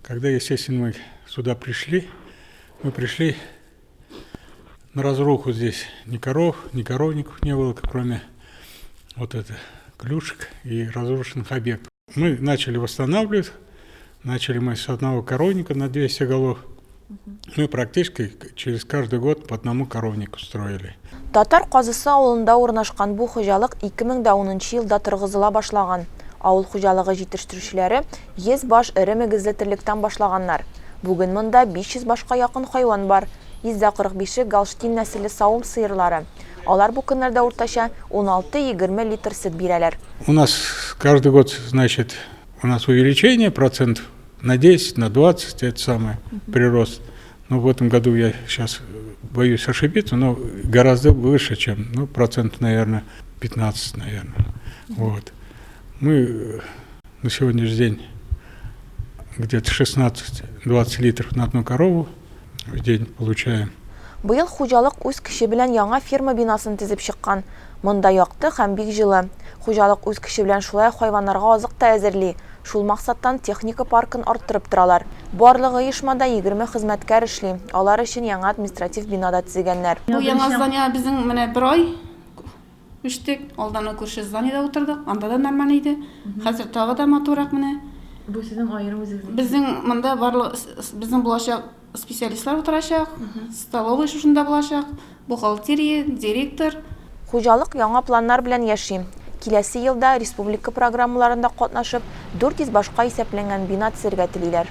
Когда, естественно, мы сюда пришли, мы пришли на разруху. Здесь ни коров, ни коровников не было, кроме вот это клюшек и разрушенных объектов. Мы начали восстанавливать, начали мы с одного коровника на 200 голов. Мы практически через каждый год по одному коровнику строили. Татар казысы авылында урнашкан бу хуҗалык 2010 елда торгызыла башлаган. Авыл хуҗалыгы җитештерүчеләре 100 баш эре мөгезле терлектән башлаганнар. Бүген монда 500 башка якын хайван бар. 145-е галштин нәселе савым сыерлары. Алар бу көннәрдә уртача 16-20 литр сөт бирәләр. У нас каждый год, значит, у нас увеличение процентов на 10, на 20, это самое прирост. Но в этом году я сейчас боюсь ошибиться, но гораздо выше, чем, процент, наверное, 15, наверное. Вот. Мы на сегодняшний день где-то 16-20 литров на одну корову в день получаем. Быел хуҗалык үз көче белән яңа ферма бинасын төзеп чыккан. Монда якты һәм бик җылы. Хуҗалык үз көче белән шулай хайваннарга азык та әзерли. Шул максаттан техника паркын арттырып торалар. Барлыгы оешмада 20 хезмәткәр эшли. Алар өчен яңа административ бинада төзегәннәр. Бу яңа здание безнең менә бер ай үштек. Алдан күрше зданиедә утырдык. Анда да нормаль иде. Хәзер тагы да матурак менә. Бу сезнең аерым үзегез. Безнең монда барлык безнең булачак специалистлар утырачак. Столовый шушында булачак. Бухгалтерия, директор. Хуҗалык яңа планнар белән яши. Киләсе елда республика программаларында катнашып 400 башка исәпләнгән бина төзергә телиләр.